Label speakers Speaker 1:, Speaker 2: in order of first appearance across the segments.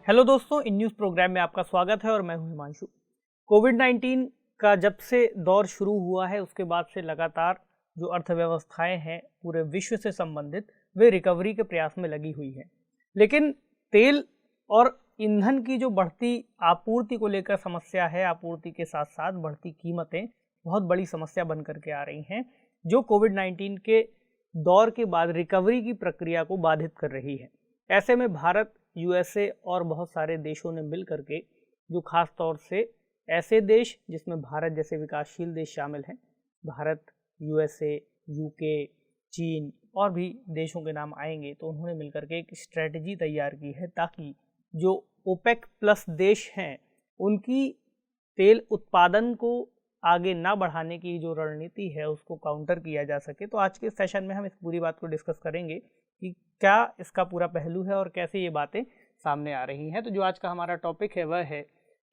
Speaker 1: Hello दोस्तों, in news programme में आपका स्वागत है और मैं हूं हिमांशु। कोविड-19 का जब से दौर शुरू हुआ है उसके बाद से लगातार जो अर्थव्यवस्थाएं हैं पूरे विश्व से संबंधित वे रिकवरी के प्रयास में लगी हुई हैं। लेकिन तेल और ईंधन की जो बढ़ती आपूर्ति को लेकर समस्या है, आपूर्ति के साथ साथ बढ़ती कीमतें बहुत बड़ी समस्या बन करके आ रही हैं, जो कोविड-19 के दौर के बाद रिकवरी की प्रक्रिया को बाधित कर रही है। ऐसे में भारत, यूएसए और बहुत सारे देशों ने मिल करके, जो खास तौर से ऐसे देश जिसमें भारत जैसे विकासशील देश शामिल हैं, भारत, यूएसए, यूके, चीन और भी देशों के नाम आएंगे, तो उन्होंने मिलकर के एक स्ट्रेटजी तैयार की है ताकि जो ओपेक प्लस देश हैं उनकी तेल उत्पादन को आगे ना बढ़ाने की जो रणनीति है उसको काउंटर किया जा सके। तो आज के सेशन में हम इस पूरी बात को डिस्कस करेंगे कि क्या इसका पूरा पहलू है और कैसे ये बातें सामने आ रही हैं। तो जो आज का हमारा टॉपिक है वह है,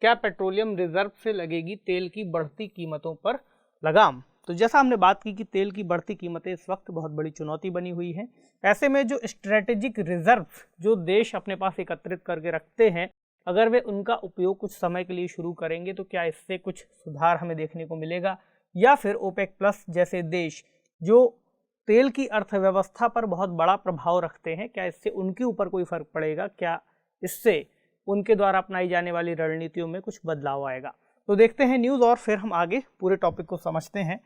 Speaker 1: क्या पेट्रोलियम रिजर्व से लगेगी तेल की बढ़ती कीमतों पर लगाम। तो जैसा हमने बात की कि तेल की बढ़ती कीमतें इस वक्त बहुत बड़ी चुनौती बनी हुई हैं। ऐसे में जो स्ट्रेटेजिक रिजर्व जो देश अपने पास एकत्रित करके रखते हैं, अगर वे उनका उपयोग कुछ समय के लिए शुरू करेंगे तो क्या इससे कुछ सुधार हमें देखने को मिलेगा, या फिर ओपेक प्लस जैसे देश जो तेल की अर्थव्यवस्था पर बहुत बड़ा प्रभाव रखते हैं, क्या इससे उनके ऊपर कोई फर्क पड़ेगा, क्या इससे उनके द्वारा अपनाई जाने वाली रणनीतियों में कुछ बदलाव आएगा। तो देखते हैं न्यूज़ और फिर हम आगे पूरे टॉपिक को समझते हैं।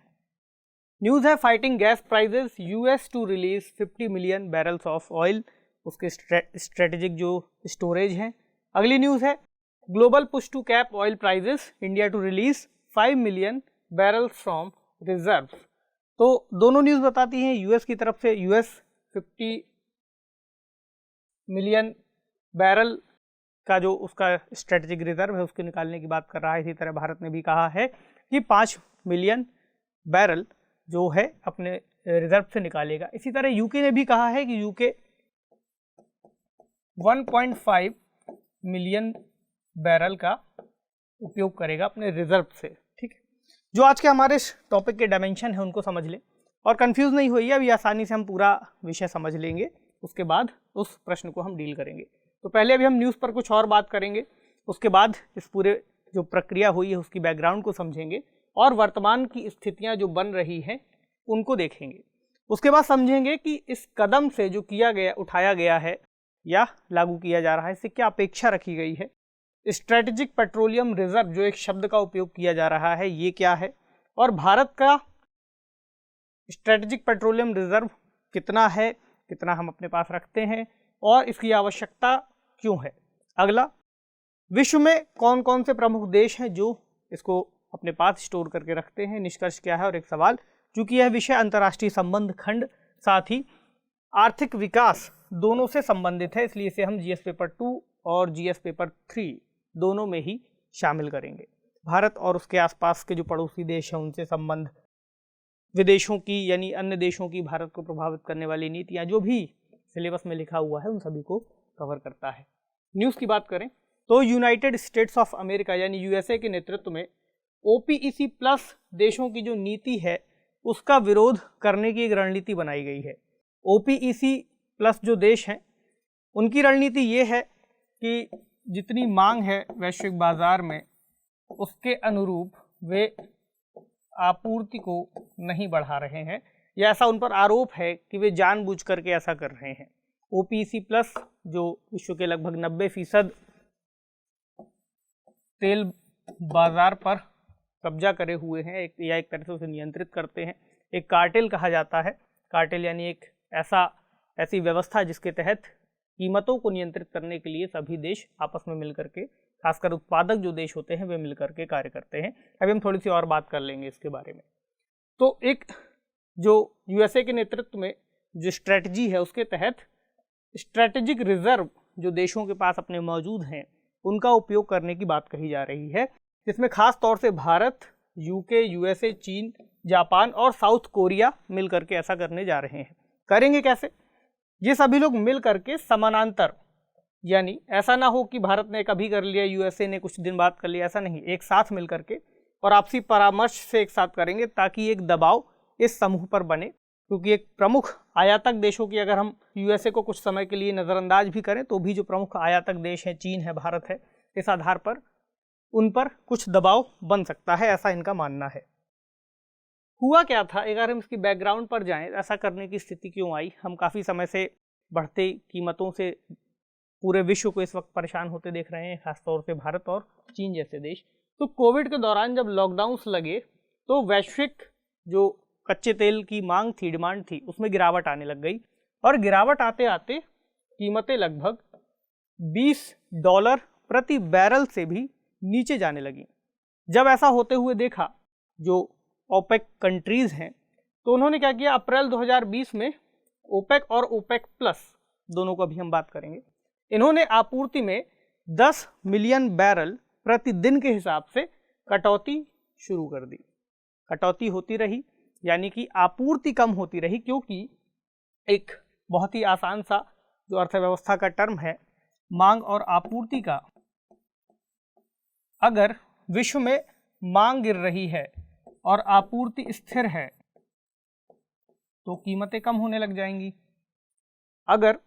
Speaker 1: न्यूज़ है, fighting gas prices, US to release 50 million barrels of oil, उसके स्ट्रेटेजिक जो स्टोरेज हैं। अगली न्यूज़ है, global push to cap oil prices, India to release 5 million barrels from reserve. तो दोनों न्यूज़ बताती हैं, यूएस की तरफ से यूएस 50 मिलियन बैरल का जो उसका स्ट्रेटेजिक रिजर्व है उसको निकालने की बात कर रहा है। इसी तरह भारत ने भी कहा है कि 5 मिलियन बैरल जो है अपने रिजर्व से निकालेगा। इसी तरह यूके ने भी कहा है कि यूके 1.5 मिलियन बैरल का उपयोग करेगा अपने रिजर्व से। ठीक है, जो आज के हमारे इस टॉपिक के डायमेंशन है उनको समझ लें और कंफ्यूज नहीं होइए, अभी आसानी से हम पूरा विषय समझ लेंगे, उसके बाद उस प्रश्न को हम डील करेंगे। तो पहले अभी हम न्यूज़ पर कुछ और बात करेंगे, उसके बाद इस पूरे जो प्रक्रिया हुई है उसकी बैकग्राउंड को समझेंगे और वर्तमान की स्थितियां जो बन रही हैं उनको देखेंगे। उसके बाद समझेंगे कि इस कदम से जो उठाया गया है या लागू किया जा रहा है, इससे क्या अपेक्षा रखी गई है। स्ट्रेटेजिक पेट्रोलियम रिजर्व जो एक शब्द का उपयोग किया जा रहा है, ये क्या है, और भारत का स्ट्रेटेजिक पेट्रोलियम रिजर्व कितना है, कितना हम अपने पास रखते हैं और इसकी आवश्यकता क्यों है। अगला, विश्व में कौन कौन से प्रमुख देश हैं जो इसको अपने पास स्टोर करके रखते हैं, निष्कर्ष क्या है। और एक सवाल, चूंकि यह विषय अंतर्राष्ट्रीय संबंध खंड साथ ही आर्थिक विकास दोनों से संबंधित है, इसलिए इसे हम जीएस पेपर 2 और जीएस पेपर 3 दोनों में ही शामिल करेंगे। भारत और उसके आसपास के जो पड़ोसी देश हैं उनसे संबंध, विदेशों की यानी अन्य देशों की भारत को प्रभावित करने वाली नीतियां जो भी सिलेबस में लिखा हुआ है उन सभी को कवर करता है। न्यूज़ की बात करें तो यूनाइटेड स्टेट्स ऑफ अमेरिका यानी यूएसए के नेतृत्व में ओपीईसी प्लस देशों की जो नीति है उसका विरोध करने की एक रणनीति बनाई गई है। ओपीईसी प्लस जो देश हैं उनकी रणनीति ये है कि जितनी मांग है वैश्विक बाजार में उसके अनुरूप वे आपूर्ति को नहीं बढ़ा रहे हैं, या ऐसा उन पर आरोप है कि वे जानबूझ करके ऐसा कर रहे हैं। ओपीईसी प्लस जो विश्व के लगभग 90% तेल बाजार पर कब्जा करे हुए हैं, एक तरह से उसे नियंत्रित करते हैं। एक कार्टेल कहा जाता है। कार्टेल यानी एक ऐसी व्यवस्था जिसके तहत कीमतों को नियंत्रित करने के लिए सभी देश आपस में मिलकर के, खासकर उत्पादक जो देश होते हैं वे मिलकर के कार्य करते हैं। अभी हम थोड़ी सी और बात कर लेंगे इसके बारे में। तो एक जो यूएसए के नेतृत्व में जो स्ट्रेटजी है उसके तहत स्ट्रेटेजिक रिजर्व जो देशों के पास अपने मौजूद हैं उनका उपयोग करने की बात कही जा रही है, जिसमें खास तौर से भारत, यूके, यूएसए, चीन, जापान और साउथ कोरिया मिल करके ऐसा करने जा रहे हैं। करेंगे कैसे? ये सभी लोग मिल करके समानांतर, यानी ऐसा ना हो कि भारत ने कभी कर लिया, यूएसए ने कुछ दिन बाद कर लिया, ऐसा नहीं, एक साथ मिल करके और आपसी परामर्श से एक साथ करेंगे ताकि एक दबाव इस समूह पर बने क्योंकि एक प्रमुख आयातक देशों की अगर हम यूएसए को कुछ समय के लिए नज़रअंदाज भी करें तो भी जो प्रमुख आयातक देश हैं, चीन है, भारत है, इस आधार पर उन पर कुछ दबाव बन सकता है, ऐसा इनका मानना है। हुआ क्या था, अगर हम इसकी बैकग्राउंड पर जाएं, ऐसा करने की स्थिति क्यों आई? हम काफ़ी समय से बढ़ते कीमतों से पूरे विश्व को इस वक्त परेशान होते देख रहे हैं, खासतौर से भारत और चीन जैसे देश। तो कोविड के दौरान जब लॉकडाउन्स लगे तो वैश्विक जो कच्चे तेल की मांग थी, डिमांड थी, उसमें गिरावट आने लग गई और गिरावट आते आते कीमतें लगभग $20 प्रति बैरल से भी नीचे जाने लगी। जब ऐसा होते हुए देखा जो ओपेक कंट्रीज हैं, तो उन्होंने क्या किया, अप्रैल 2020 में ओपेक और ओपेक प्लस दोनों को भी हम बात करेंगे, इन्होंने आपूर्ति में 10 मिलियन बैरल प्रतिदिन के हिसाब से कटौती शुरू कर दी। कटौती होती रही यानी कि आपूर्ति कम होती रही, क्योंकि एक बहुत ही आसान सा जो अर्थव्यवस्था का टर्म है, मांग और आपूर्ति का, अगर विश्व में मांग गिर रही है और आपूर्ति स्थिर है तो कीमतें कम होने लग जाएंगी। अगर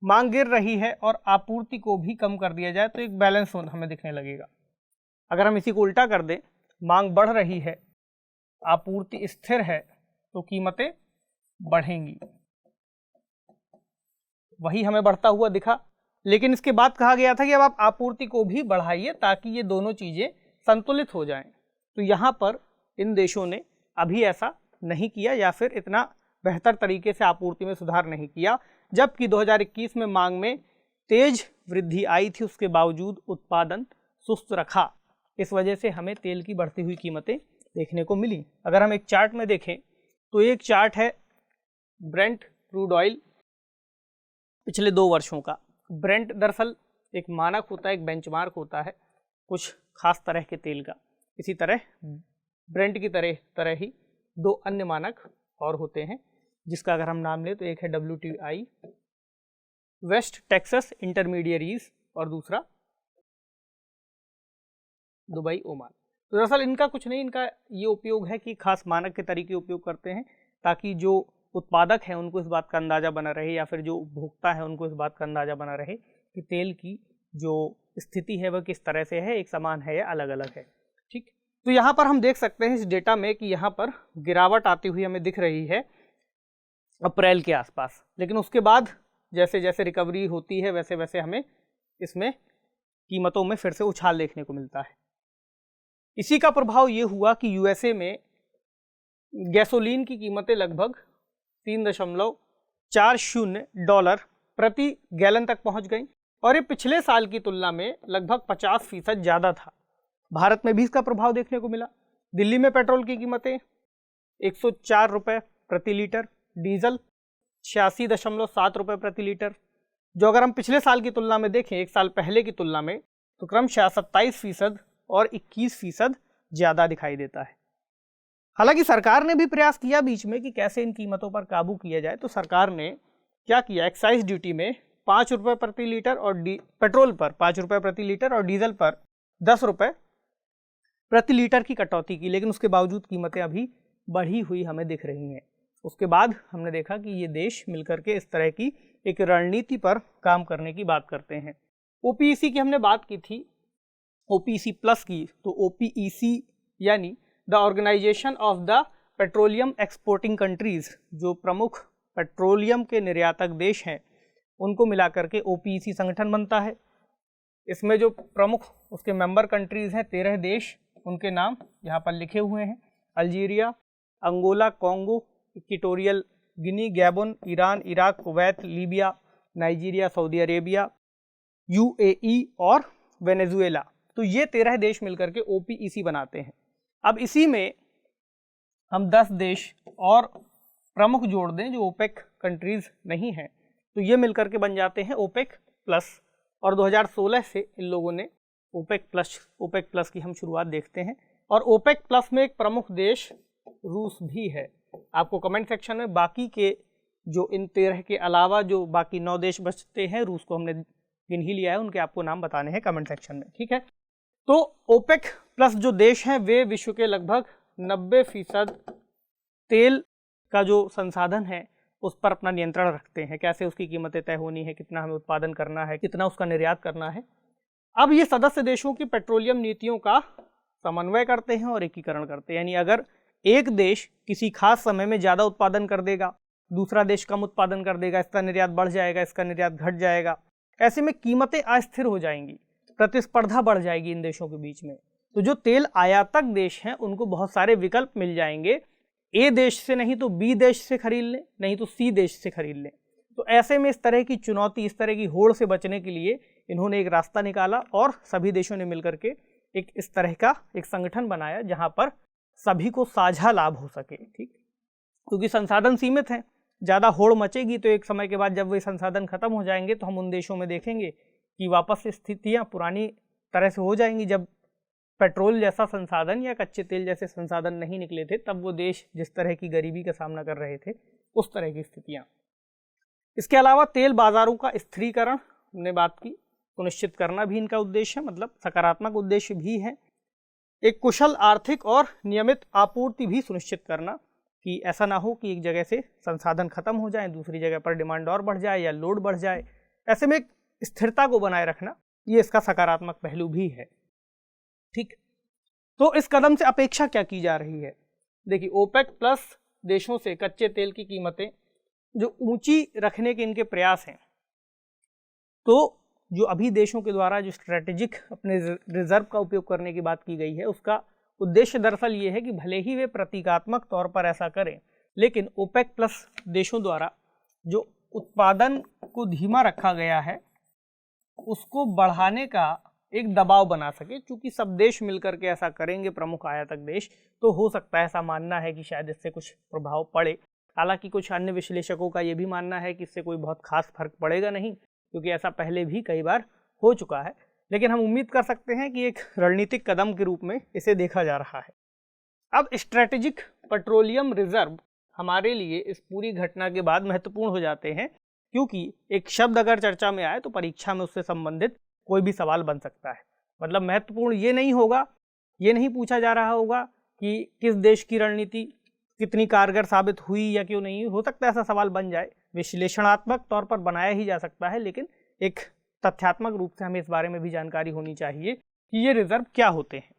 Speaker 1: मांग गिर रही है और आपूर्ति को भी कम कर दिया जाए तो एक बैलेंस हमें दिखने लगेगा। अगर हम इसी को उल्टा कर दें, मांग बढ़ रही है, आपूर्ति स्थिर है, तो कीमतें बढ़ेंगी। वही हमें बढ़ता हुआ दिखा, लेकिन इसके बाद कहा गया था कि अब आप आपूर्ति को भी बढ़ाइए ताकि ये दोनों चीज़ें संतुलित हो जाएं। तो यहाँ पर इन देशों ने अभी ऐसा नहीं किया या फिर इतना बेहतर तरीके से आपूर्ति में सुधार नहीं किया, जबकि 2021 में मांग में तेज वृद्धि आई थी, उसके बावजूद उत्पादन सुस्त रखा। इस वजह से हमें तेल की बढ़ती हुई कीमतें देखने को मिली। अगर हम एक चार्ट में देखें तो एक चार्ट है ब्रेंट क्रूड ऑयल पिछले 2 वर्षों का। ब्रेंट दरअसल एक मानक होता है, एक बेंचमार्क होता है कुछ खास तरह के तेल का। इसी तरह ब्रेंट की तरह ही 2 अन्य मानक और होते हैं, जिसका अगर हम नाम लें तो एक है WTI वेस्ट टेक्सास इंटरमीडियरीज और दूसरा दुबई ओमान। तो दरअसल इनका कुछ नहीं, इनका ये उपयोग है कि खास मानक के तरीके उपयोग करते हैं ताकि जो उत्पादक हैं उनको इस बात का अंदाज़ा बना रहे या फिर जो उपभोक्ता है उनको इस बात का अंदाज़ा बना रहे कि तेल की जो स्थिति है वह किस तरह से है, एक समान है या अलग अलग है। ठीक, तो यहाँ पर हम देख सकते हैं इस डेटा में कि यहाँ पर गिरावट आती हुई हमें दिख रही है अप्रैल के आसपास, लेकिन उसके बाद जैसे जैसे रिकवरी होती है वैसे वैसे हमें इसमें कीमतों में फिर से उछाल देखने को मिलता है। इसी का प्रभाव ये हुआ कि यूएसए में गैसोलीन की कीमतें लगभग $3.40 प्रति गैलन तक पहुंच गई और ये पिछले साल की तुलना में लगभग 50% ज़्यादा था। भारत में भी इसका प्रभाव देखने को मिला। दिल्ली में पेट्रोल की कीमतें 104 रुपये प्रति लीटर, डीजल 86.7 रुपये प्रति लीटर, जो अगर हम पिछले साल की तुलना में देखें, एक साल पहले की तुलना में, तो क्रमशः 27% और 21% ज़्यादा दिखाई देता है। हालांकि सरकार ने भी प्रयास किया बीच में कि कैसे इन कीमतों पर काबू किया जाए। तो सरकार ने क्या किया, एक्साइज ड्यूटी में 5 रुपये प्रति लीटर और पेट्रोल पर 5 रुपये प्रति लीटर और डीजल पर 10 रुपये प्रति लीटर की कटौती की, लेकिन उसके बावजूद कीमतें अभी बढ़ी हुई हमें दिख रही हैं। उसके बाद हमने देखा कि ये देश मिलकर के इस तरह की एक रणनीति पर काम करने की बात करते हैं। ओपीईसी की हमने बात की थी, ओपीईसी प्लस की। तो ओपीईसी यानी the organization of the petroleum exporting countries, जो प्रमुख पेट्रोलियम के निर्यातक देश हैं उनको मिलाकर के ओपीईसी संगठन बनता है। इसमें जो प्रमुख उसके मेंबर कंट्रीज हैं 13 देश, उनके नाम यहाँ पर लिखे हुए हैं। Algeria, Angola, Congo, Equatorial Guinea, Gabon, Iran, Iraq, Kuwait, Libya, Nigeria, Saudi Arabia, UAE और वेनेजुएला। तो ये 13 देश मिलकर के ओपीईसी बनाते हैं। अब इसी में हम 10 देश और प्रमुख जोड़ दें जो ओपेक कंट्रीज नहीं हैं, तो ये मिलकर के बन जाते हैं ओपेक प्लस। और 2016 से इन लोगों ने ओपेक प्लस की हम शुरुआत देखते हैं। और ओपेक प्लस में एक प्रमुख देश रूस भी है। आपको कमेंट सेक्शन में बाकी के जो इन 13 के अलावा जो बाकी 9 देश बचते हैं, रूस को हमने गिन ही लिया है, उनके आपको नाम बताने हैं कमेंट सेक्शन में। ठीक है, तो ओपेक प्लस जो देश हैं वे विश्व के लगभग 90% तेल का जो संसाधन है उस पर अपना नियंत्रण रखते हैं, कैसे उसकी कीमतें तय होनी है, कितना हमें उत्पादन करना है, कितना उसका निर्यात करना है। अब ये सदस्य देशों की पेट्रोलियम नीतियों का समन्वय करते हैं और एकीकरण करते हैं। यानी अगर एक देश किसी खास समय में ज़्यादा उत्पादन कर देगा, दूसरा देश कम उत्पादन कर देगा, इसका निर्यात बढ़ जाएगा, इसका निर्यात घट जाएगा, ऐसे में कीमतें अस्थिर हो जाएंगी, प्रतिस्पर्धा बढ़ जाएगी इन देशों के बीच में। तो जो तेल आयातक देश हैं उनको बहुत सारे विकल्प मिल जाएंगे, ए देश से नहीं तो बी देश से खरीद लें, नहीं तो सी देश से खरीद लें। तो ऐसे में इस तरह की चुनौती, इस तरह की होड़ से बचने के लिए इन्होंने एक रास्ता निकाला और सभी देशों ने मिलकर के एक इस तरह का एक संगठन बनाया जहां पर सभी को साझा लाभ हो सके। ठीक, क्योंकि संसाधन सीमित हैं, ज़्यादा होड़ मचेगी तो एक समय के बाद जब वे संसाधन खत्म हो जाएंगे तो हम उन देशों में देखेंगे कि वापस से स्थितियाँ पुरानी तरह से हो जाएंगी। जब पेट्रोल जैसा संसाधन या कच्चे तेल जैसे संसाधन नहीं निकले थे तब वो देश जिस तरह की गरीबी का सामना कर रहे थे, उस तरह की स्थितियाँ। इसके अलावा तेल बाजारों का स्थिरीकरण हमने बात की, सुनिश्चित करना भी इनका उद्देश्य है, मतलब सकारात्मक उद्देश्य भी है। एक कुशल आर्थिक और नियमित आपूर्ति भी सुनिश्चित करना कि ऐसा ना हो कि एक जगह से संसाधन खत्म हो जाए, दूसरी जगह पर डिमांड और बढ़ जाए या लोड बढ़ जाए। ऐसे में एक स्थिरता को बनाए रखना, ये इसका सकारात्मक पहलू भी है। ठीक, तो इस कदम से अपेक्षा क्या की जा रही है? देखिए, ओपेक प्लस देशों से कच्चे तेल की कीमतें जो ऊंची रखने के इनके प्रयास हैं, तो जो अभी देशों के द्वारा जो स्ट्रेटेजिक अपने रिजर्व का उपयोग करने की बात की गई है, उसका उद्देश्य दरअसल ये है कि भले ही वे प्रतीकात्मक तौर पर ऐसा करें, लेकिन ओपेक प्लस देशों द्वारा जो उत्पादन को धीमा रखा गया है उसको बढ़ाने का एक दबाव बना सके। चूंकि सब देश मिलकर के ऐसा करेंगे, प्रमुख आयातक देश, तो हो सकता है, ऐसा मानना है कि शायद इससे कुछ प्रभाव पड़े। हालांकि कुछ अन्य विश्लेषकों का ये भी मानना है कि इससे कोई बहुत खास फर्क पड़ेगा नहीं, क्योंकि ऐसा पहले भी कई बार हो चुका है। लेकिन हम उम्मीद कर सकते हैं कि एक रणनीतिक कदम के रूप में इसे देखा जा रहा है। अब स्ट्रेटेजिक पेट्रोलियम रिजर्व हमारे लिए इस पूरी घटना के बाद महत्वपूर्ण हो जाते हैं, क्योंकि एक शब्द अगर चर्चा में आए तो परीक्षा में उससे संबंधित कोई भी सवाल बन सकता है। मतलब महत्वपूर्ण ये नहीं होगा, ये नहीं पूछा जा रहा होगा कि किस देश की रणनीति कितनी कारगर साबित हुई या क्यों नहीं। हो सकता है ऐसा सवाल बन जाए, विश्लेषणात्मक तौर पर बनाया ही जा सकता है, लेकिन एक तथ्यात्मक रूप से हमें इस बारे में भी जानकारी होनी चाहिए कि ये रिजर्व क्या होते हैं,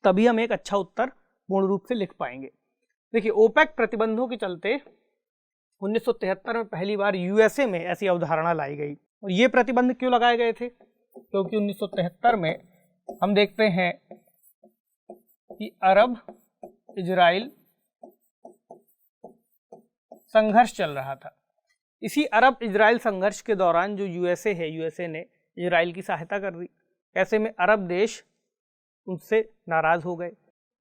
Speaker 1: तभी हम एक अच्छा उत्तर पूर्ण रूप से लिख पाएंगे। देखिए, ओपेक प्रतिबंधों के चलते 1973 में पहली बार यूएसए में ऐसी अवधारणा लाई गई। और ये प्रतिबंध क्यों लगाए गए थे? क्योंकि 1973 में हम देखते हैं कि अरब इजराइल संघर्ष चल रहा था। इसी अरब इजराइल संघर्ष के दौरान जो यूएसए है, यूएसए ने इजराइल की सहायता कर दी। ऐसे में अरब देश उनसे नाराज हो गए।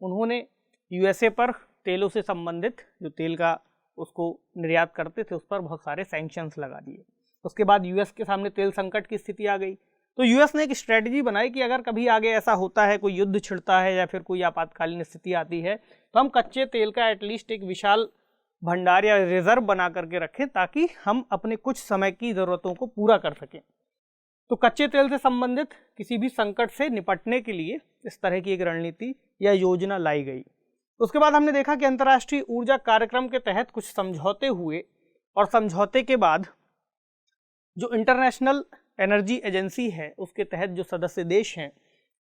Speaker 1: उन्होंने यूएसए पर तेलों से संबंधित जो तेल का उसको निर्यात करते थे उस पर बहुत सारे सैंक्शंस लगा दिए। उसके बाद यूएस के सामने तेल संकट की स्थिति आ गई। तो यूएस ने एक स्ट्रेटजी बनाई कि अगर कभी आगे ऐसा होता है, कोई युद्ध छिड़ता है या फिर कोई आपातकालीन स्थिति आती है, तो हम कच्चे तेल का एटलीस्ट एक विशाल भंडार या रिजर्व बना करके रखें, ताकि हम अपने कुछ समय की ज़रूरतों को पूरा कर सकें। तो कच्चे तेल से संबंधित किसी भी संकट से निपटने के लिए इस तरह की एक रणनीति या योजना लाई गई। उसके बाद हमने देखा कि अंतर्राष्ट्रीय ऊर्जा कार्यक्रम के तहत कुछ समझौते हुए, और समझौते के बाद जो इंटरनेशनल एनर्जी एजेंसी है उसके तहत जो सदस्य देश हैं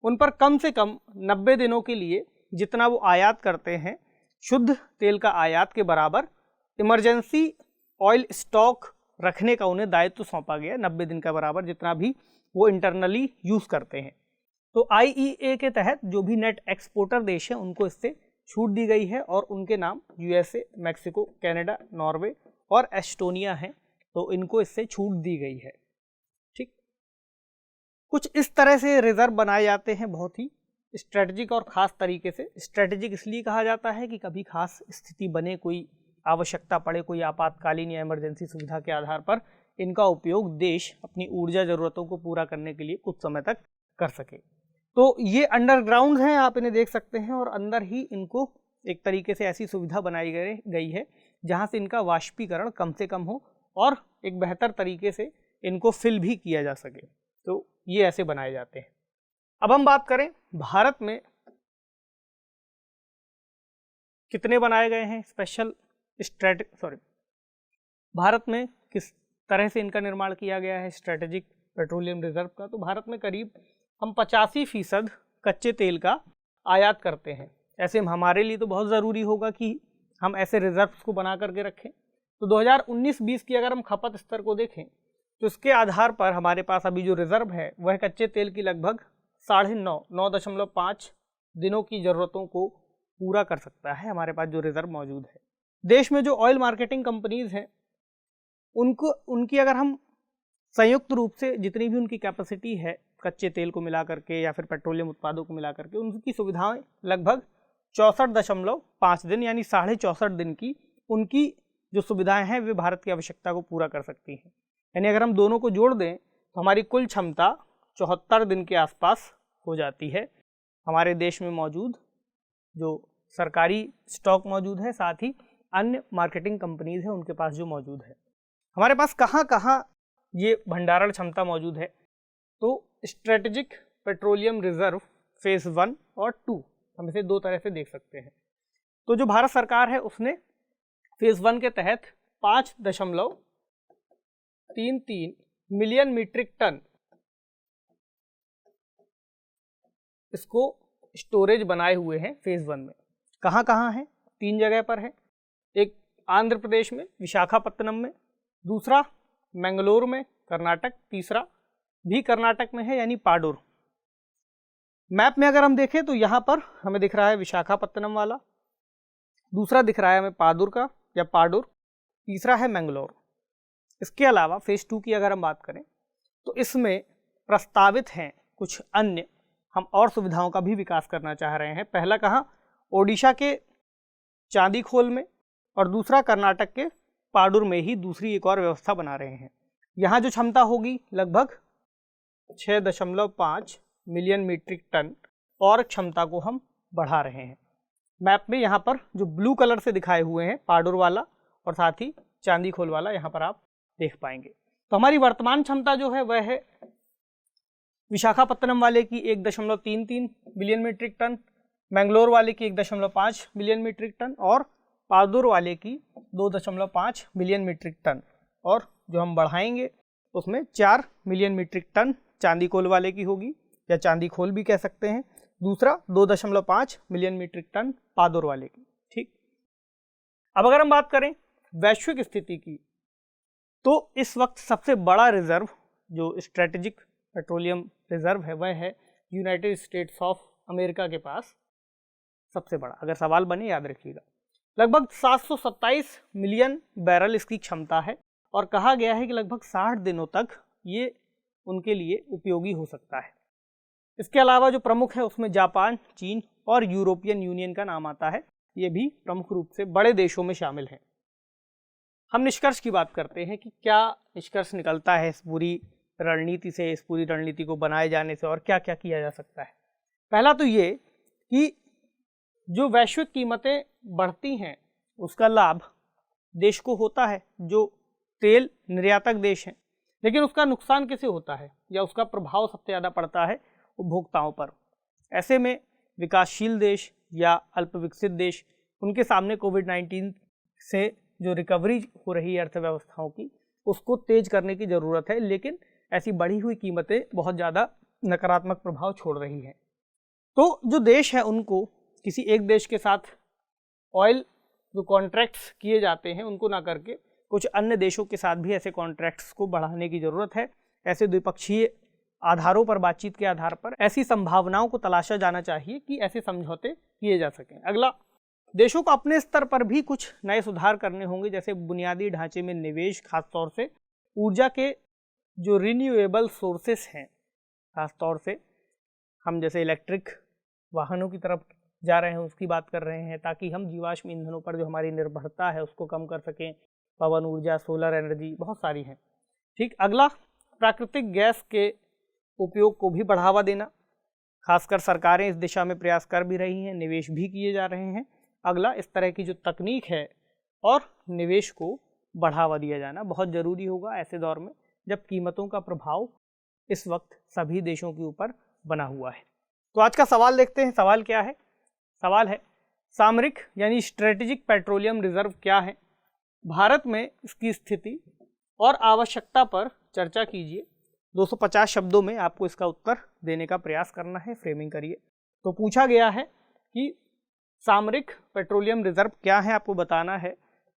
Speaker 1: उन पर कम से कम 90 दिनों के लिए जितना वो आयात करते हैं शुद्ध तेल का आयात के बराबर इमरजेंसी ऑयल स्टॉक रखने का उन्हें दायित्व सौंपा गया। 90 दिन का बराबर जितना भी वो इंटरनली यूज़ करते हैं। तो IEA के तहत जो भी नेट एक्सपोर्टर देश हैं उनको इससे छूट दी गई है, और उनके नाम यूएसए, मैक्सिको, कनाडा, नॉर्वे और एस्टोनिया हैं। तो इनको इससे छूट दी गई है। ठीक, कुछ इस तरह से रिजर्व बनाए जाते हैं, बहुत ही स्ट्रेटजिक और ख़ास तरीके से। स्ट्रेटजिक इसलिए कहा जाता है कि कभी खास स्थिति बने, कोई आवश्यकता पड़े, कोई आपातकालीन या इमरजेंसी सुविधा के आधार पर इनका उपयोग देश अपनी ऊर्जा ज़रूरतों को पूरा करने के लिए कुछ समय तक कर सके। तो ये अंडरग्राउंड हैं, आप इन्हें देख सकते हैं, और अंदर ही इनको एक तरीके से ऐसी सुविधा बनाई गई है जहाँ से इनका वाष्पीकरण कम से कम हो और एक बेहतर तरीके से इनको फिल भी किया जा सके। तो ये ऐसे बनाए जाते हैं। अब हम बात करें भारत में कितने बनाए गए हैं स्पेशल भारत में किस तरह से इनका निर्माण किया गया है स्ट्रेटेजिक पेट्रोलियम रिजर्व का, तो भारत में करीब हम 85% कच्चे तेल का आयात करते हैं। ऐसे हमारे लिए तो बहुत ज़रूरी होगा कि हम ऐसे रिजर्व्स को बना करके रखें। तो 2019-20 की अगर हम खपत स्तर को देखें तो इसके आधार पर हमारे पास अभी जो रिजर्व है वह कच्चे तेल की लगभग 9.5 दिनों की ज़रूरतों को पूरा कर सकता है हमारे पास जो रिजर्व मौजूद है। देश में जो ऑयल मार्केटिंग कंपनीज़ हैं उनकी अगर हम संयुक्त रूप से जितनी भी उनकी कैपेसिटी है कच्चे तेल को मिला करके या फिर पेट्रोलियम उत्पादों को मिला करके, उनकी सुविधाएं लगभग 64.5 दिन यानी 64.5 दिन की उनकी जो सुविधाएं हैं वे भारत की आवश्यकता को पूरा कर सकती हैं। यानी अगर हम दोनों को जोड़ दें तो हमारी कुल क्षमता 74 दिन के आसपास हो जाती है। हमारे देश में मौजूद जो सरकारी स्टॉक मौजूद है, साथ ही अन्य मार्केटिंग कंपनीज हैं उनके पास जो मौजूद है। हमारे पास कहाँ कहाँ ये भंडारण क्षमता मौजूद है, तो स्ट्रेटेजिक पेट्रोलियम रिजर्व फेज़ 1 और 2 हम इसे दो तरह से देख सकते हैं। तो जो भारत सरकार है उसने फेज़ 1 के तहत 5.33 मिलियन मीट्रिक टन इसको स्टोरेज बनाए हुए हैं फेज़ 1 में। कहाँ कहाँ है? 3 जगह पर है। एक आंध्र प्रदेश में विशाखापत्तनम में, दूसरा मैंगलोर में कर्नाटक, तीसरा भी कर्नाटक में है यानी पाडुर। मैप में अगर हम देखें तो यहाँ पर हमें दिख रहा है विशाखापत्तनम वाला, दूसरा दिख रहा है हमें पादुर का या पाडुर, तीसरा है मैंगलोर। इसके अलावा फेज़ 2 की अगर हम बात करें तो इसमें प्रस्तावित हैं कुछ अन्य हम और सुविधाओं का भी विकास करना चाह रहे हैं। पहला कहाँ? ओडिशा के चांदीखोल में, और दूसरा कर्नाटक के पाडुर में ही दूसरी एक और व्यवस्था बना रहे हैं। यहाँ जो क्षमता होगी लगभग 6.5 मिलियन मीट्रिक टन और क्षमता को हम बढ़ा रहे हैं। मैप में यहाँ पर जो ब्लू कलर से दिखाए हुए हैं पाडुर वाला और साथ ही चांदीखोल वाला यहाँ पर आप देख पाएंगे। तो हमारी वर्तमान क्षमता जो है वह है विशाखापत्तनम वाले की 1.33 बिलियन मीट्रिक टन, मैंगलोर वाले की 1.5 बिलियन मीट्रिक टन और पादुर वाले की 2.5 बिलियन मीट्रिक टन, और जो हम बढ़ाएंगे उसमें 4 मिलियन मीट्रिक टन चांदीखोल वाले की होगी या चांदीखोल भी कह सकते हैं, दूसरा 2.5 मिलियन मीट्रिक टन पादुर वाले की। ठीक, अब अगर हम बात करें वैश्विक स्थिति की तो इस वक्त सबसे बड़ा रिजर्व जो स्ट्रेटेजिक पेट्रोलियम रिजर्व है वह है यूनाइटेड स्टेट्स ऑफ अमेरिका के पास सबसे बड़ा। अगर सवाल बने याद रखिएगा, लगभग 727 मिलियन बैरल इसकी क्षमता है और कहा गया है कि लगभग 60 दिनों तक ये उनके लिए उपयोगी हो सकता है। इसके अलावा जो प्रमुख है उसमें जापान, चीन और यूरोपियन यूनियन का नाम आता है। ये भी प्रमुख रूप से बड़े देशों में शामिल हैं। हम निष्कर्ष की बात करते हैं कि क्या निष्कर्ष निकलता है इस पूरी रणनीति से, इस पूरी रणनीति को बनाए जाने से, और क्या क्या किया जा सकता है। पहला तो ये कि जो वैश्विक कीमतें बढ़ती हैं उसका लाभ देश को होता है जो तेल निर्यातक देश हैं, लेकिन उसका नुकसान किसे होता है या उसका प्रभाव सबसे ज़्यादा पड़ता है उपभोक्ताओं पर। ऐसे में विकासशील देश या अल्प विकसित देश, उनके सामने कोविड-19 से जो रिकवरी हो रही है अर्थव्यवस्थाओं की उसको तेज करने की ज़रूरत है, लेकिन ऐसी बढ़ी हुई कीमतें बहुत ज़्यादा नकारात्मक प्रभाव छोड़ रही हैं। तो जो देश है उनको किसी एक देश के साथ ऑयल जो कॉन्ट्रैक्ट्स किए जाते हैं उनको ना करके कुछ अन्य देशों के साथ भी ऐसे कॉन्ट्रैक्ट्स को बढ़ाने की ज़रूरत है। ऐसे द्विपक्षीय आधारों पर, बातचीत के आधार पर ऐसी संभावनाओं को तलाशा जाना चाहिए कि ऐसे समझौते किए जा सकें। अगला, देशों को अपने स्तर पर भी कुछ नए सुधार करने होंगे, जैसे बुनियादी ढांचे में निवेश, खासतौर से ऊर्जा के जो रिन्यूएबल सोर्सेस हैं, खासतौर से हम जैसे इलेक्ट्रिक वाहनों की तरफ जा रहे हैं उसकी बात कर रहे हैं, ताकि हम जीवाश्म ईंधनों पर जो हमारी निर्भरता है उसको कम कर सकें। पवन ऊर्जा, सोलर एनर्जी बहुत सारी हैं। ठीक, अगला, प्राकृतिक गैस के उपयोग को भी बढ़ावा देना, खासकर सरकारें इस दिशा में प्रयास कर भी रही हैं, निवेश भी किए जा रहे हैं। अगला, इस तरह की जो तकनीक है और निवेश को बढ़ावा दिया जाना बहुत ज़रूरी होगा ऐसे दौर में जब कीमतों का प्रभाव इस वक्त सभी देशों के ऊपर बना हुआ है। तो आज का सवाल देखते हैं। सवाल क्या है? सवाल है सामरिक यानी स्ट्रेटेजिक पेट्रोलियम रिजर्व क्या है भारत में इसकी स्थिति और आवश्यकता पर चर्चा कीजिए। 250 शब्दों में आपको इसका उत्तर देने का प्रयास करना है, फ्रेमिंग करिए। तो पूछा गया है कि सामरिक पेट्रोलियम रिजर्व क्या है, आपको बताना है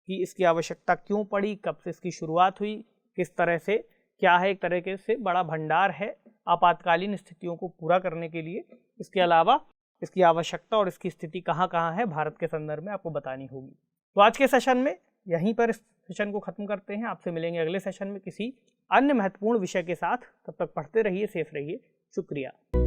Speaker 1: कि इसकी आवश्यकता क्यों पड़ी, कब से इसकी शुरुआत हुई, किस तरह से, क्या है, एक तरीके से बड़ा भंडार है आपातकालीन स्थितियों को पूरा करने के लिए। इसके अलावा इसकी आवश्यकता और इसकी स्थिति कहाँ कहाँ है भारत के संदर्भ में आपको बतानी होगी। तो आज के सेशन में यहीं पर इस सेशन को खत्म करते हैं। आपसे मिलेंगे अगले सेशन में किसी अन्य महत्वपूर्ण विषय के साथ। तब तक पढ़ते रहिए, सेफ रहिए। शुक्रिया।